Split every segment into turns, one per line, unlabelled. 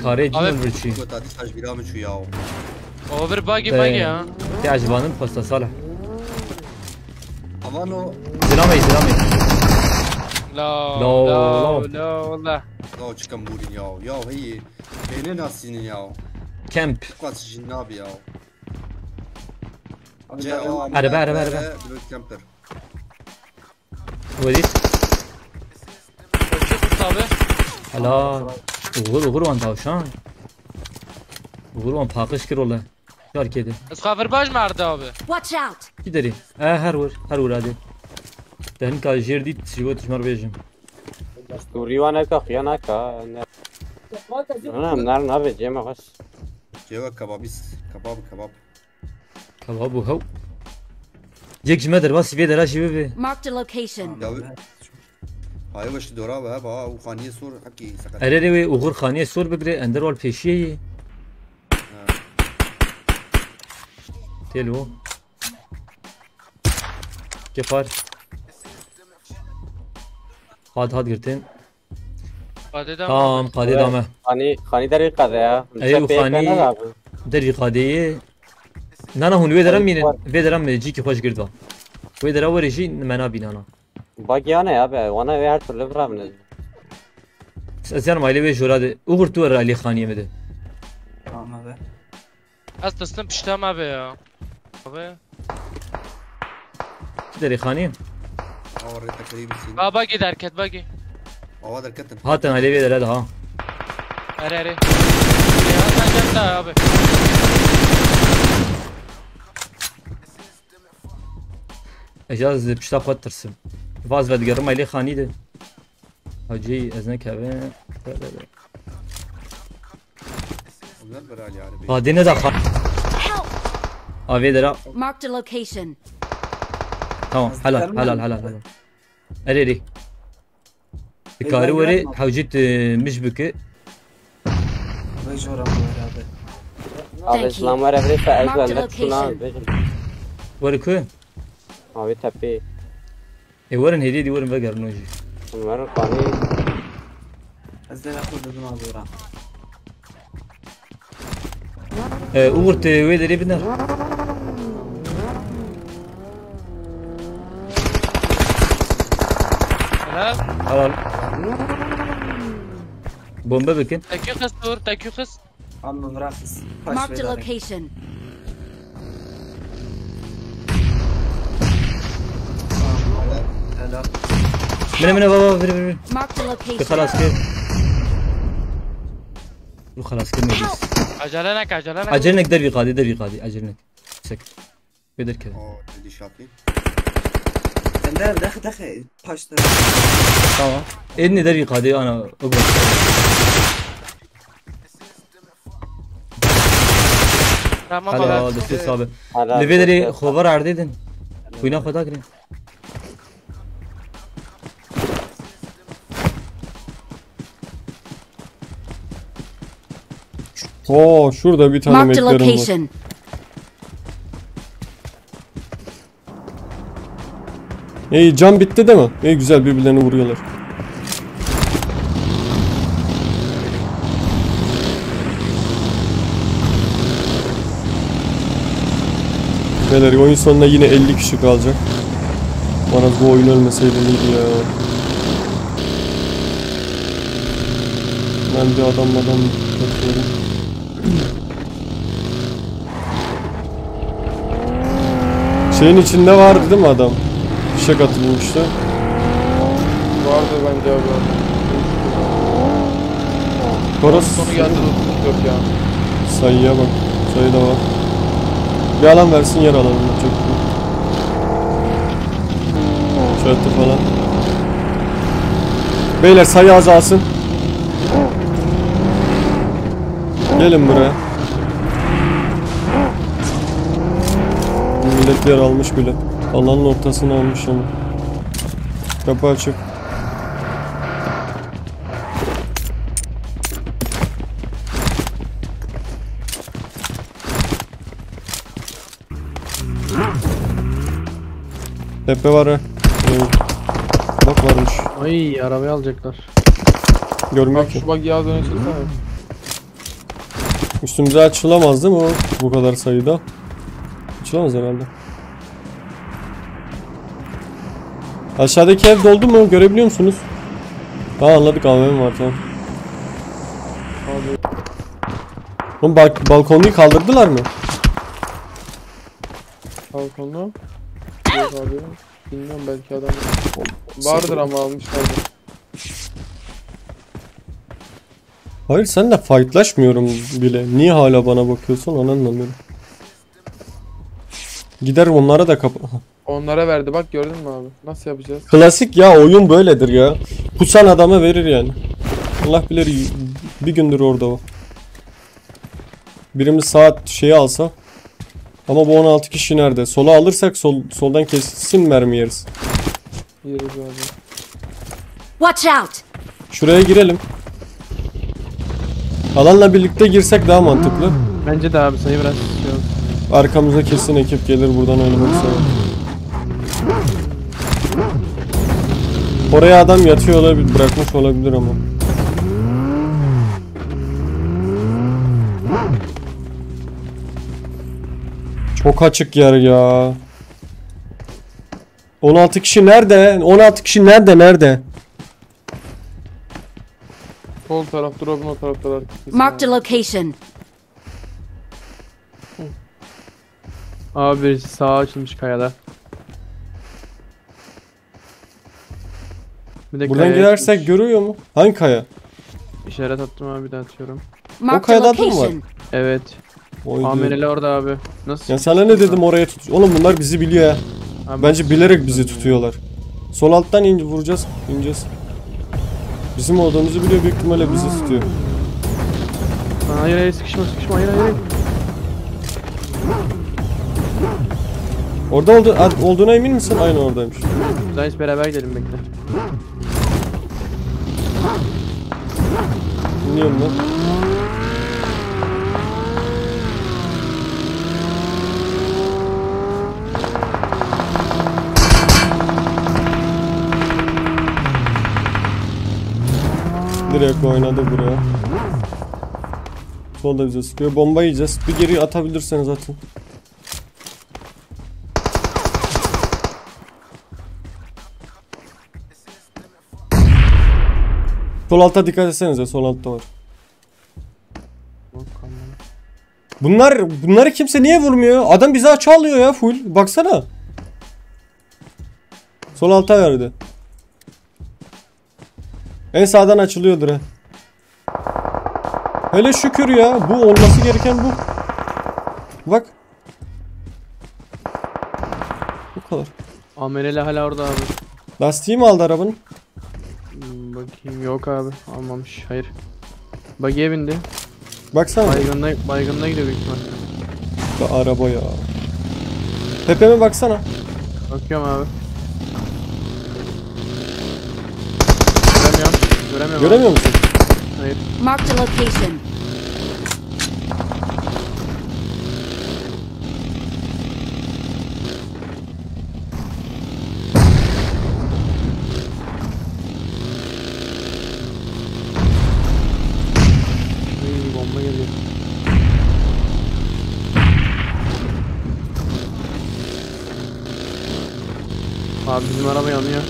Kare
Abi,
cimri vrçi.
Ko tadi staj biramı şu ya.
Over buggy ya.
Te acbanın pasta sala.
Aman o.
Zirame.
La
No,
la.
Ya çıkan burin ya. Ya hey. Beni nasılsın ya?
Camp.
Kaç jin abi ya.
Araba.
Camper.
ودي
Çok abi.
هلا غور وان tavşan. Vurman pakış kir ola. Yar kedi.
Escaver baş merdi abi.
Watch out!
Gideri. Her vur hadi. Den ka jerdi sigo tişmar bejim.
Uriwana ka khiyana ka. Nar ne becem ağaç.
Ceva kababis. Kebab.
Kababu hav. Yek jmedir bas ve dera şive be.
Marked a location.
Ya hayır başı dora ve ba o khaniye sor haki sakat.
Erere ve uğur khaniye sor bigre ender wal peşiye. Telo. Kefar. Had girtin.
Hadi de.
Tamam qadi dame.
Khani dari qada ya.
Ayı khani. Deri qadiye. Nana hun ve deram ji ki hoş girdi. Ve dera var ji mena binana.
Bagiyana ya be. Ona ve her türlü vramne.
Sen maile ve jurade. Uğur tu Ali khaniye mede.
Tamam abi.
Az taslim piştam abi ya. Abi.
Deri khaniye.
Avre takribisin.
Baba gider ket buggy.
Ava derketin.
Haten Ali ve dera ha.
Ere. Ya sen gel abi.
اجاز پشتا خود ترسم واز و دیگرم ایلی خانی ده حاجی از نکبه
Onlar berali yani.
قادی ندا خوا
Help!
آوی درا
Marked a location.
تمام حلال اری ری کاری وری حوجیت مش بکه
Ve joram var abi.
Abi
Thank you.
İslam var evre fa
Marked
ezberle tuna.
location.
وری که
Abi tepe.
ورن هدی دی ورن بگر نوجی
Bunlar khani.
Az da dedim abi oran.
اوورت وی دری بنر
Helal.
حلال بومبه بکن
Tekü kız dur. Tekü kız.
Amma bırakız.
Marked a location.
Helal.
من بابا بری
Marked a location.
خلاص که رو خلاص که میریز
Acele nek.
اجرنك در قادي اجرنك سكت بدر كذا
O dedi şafi.
Sen de dakika paşta.
تمام اني دري قادي انا اقبل
Tamam
هلا
abi.
دستي صابه اللي بدري خبر عرديدن وينا خدا كريم
Oo şurada bir tane
Marked a
meklerim var.
location.
İyi can bitti değil mi? İyi güzel birbirlerini vuruyorlar. Beyler oyun sonunda yine 50 kişi kalacak. Bana bu oyun ölmeseydi iyiydi ya. Ben bir adam bakıyorum. Şeyin içinde vardı değil mi adam? Fişek atılmıştı.
Vardı bence abi.
Toros
Sonu geldi yok ya.
sayıya bak. Sayı da var. Bir alan versin yer alalım. Çok iyi. Çatı falan. Beyler sayı azalsın. Gelin buraya. Millet yer almış bile. Alanın ortasını almış ama. Kapı açık. Tepe var ha. Evet. Bak varmış.
Ay arabayı alacaklar.
Görmüyor
Bak
ki.
şu bak yağ dönüşü
Üstümüze açılamaz değil mi o? Bu kadar sayıda. Açılamaz herhalde. Aşağıdaki ev doldu mu? Görebiliyor musunuz? Aa, anladık, AVM var tamam. Oğlum balkonluyu kaldırdılar mı?
Balkonda. Yok abi. Bilmiyorum, belki adam vardır ama almışlardır.
Hayır, sen de fightlaşmıyorum bile. Niye hala bana bakıyorsun onu anlamıyorum. Gider onlara da
Onlara verdi bak, gördün mü abi? Nasıl yapacağız?
Klasik ya, oyun böyledir ya. Pusan adama verir yani. Allah bilir bir gündür orada o. Birimiz saat şeyi alsa. Ama bu 16 kişi nerede? Sola alırsak soldan kesin mermi yeriz.
Yeriz abi.
Watch out!
Şuraya girelim. Alanla birlikte girsek daha mantıklı.
Bence de abi sayı biraz şey oldu.
Arkamıza kesin ekip gelir buradan oynamak istedim. Oraya adam yatıyor olabilir, bırakmış olabilir ama. Çok açık yer ya. 16 kişi nerede? 16 kişi nerede?
Sol taraf drop'un o taraftalar.
Marked a location.
Abi birisi sağa açılmış kayada. Bir de
Buradan
kayaya
girersek
çıkmış.
görüyor mu? Hangi kaya?
İşaret attım abi, bir daha atıyorum.
Marked a
kayada adam var.
location.
Evet.
Oydu.
Amereli orada abi. Nasıl?
Ya sana ne dedim oraya tut. Oğlum bunlar bizi biliyor ya.
Abi,
Bence bilerek bizi tutuyorlar. Sol alttan vuracağız, ineceğiz. Bizim olduğumuzu biliyor, büyük ihtimalle bizi tutuyor.
Hayır hayır, sıkışma hayır.
Orada olduğuna emin misin? Aynen oradaymış.
Dayıs beraber gidelim, bekle.
Dinliyorum ben. Direkt oynadı buraya. Solda bize sıkıyor. Bomba yiyeceğiz. Bir geri atabilirseniz atın. Sol alta dikkat etsenize. Sol altta var. Bunları kimse niye vurmuyor? Adam bizi açı alıyor ya full. Baksana. Sol alta verdi. En sağdan açılıyordur ha. Hele şükür ya. Bu olması gereken bu. Bak. Bu kadar.
Amereli hala orada abi.
Lastiği mi aldı arabanın?
Bakayım, yok abi, almamış, hayır. Buggy'e bindi.
Baksana.
Baygınına gidiyor büyük ihtimalle.
Araba ya. Tepeme baksana.
Bakıyorum abi. Göremiyorum.
Göremiyor musun?
Hayır.
Marked a location.
Bomba geliyor. Abi bizim araba yanıyor.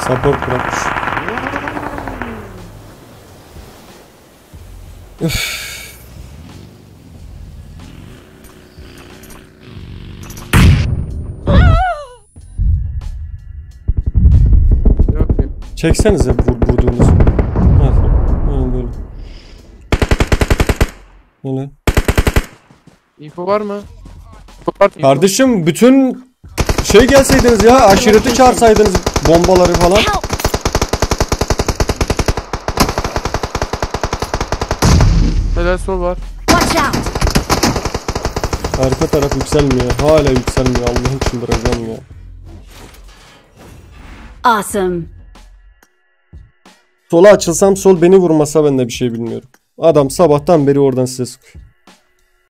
Support bırakmış. Üff.
Yok yok.
Çeksenize vurduğunuz. Aynen böyle. Öyle.
Info var mı? Info.
Kardeşim bütün gelseydiniz ya, aşireti çağırsaydınız, bombaları falan.
Help!
Helal, sol var.
Watch out!
Arka taraf yükselmiyor. Hala yükselmiyor. Allah'ım çıldıracağım ya.
Awesome.
Sola açılsam sol beni vurmasa ben de bir şey bilmiyorum. Adam sabahtan beri oradan size sıkıyor.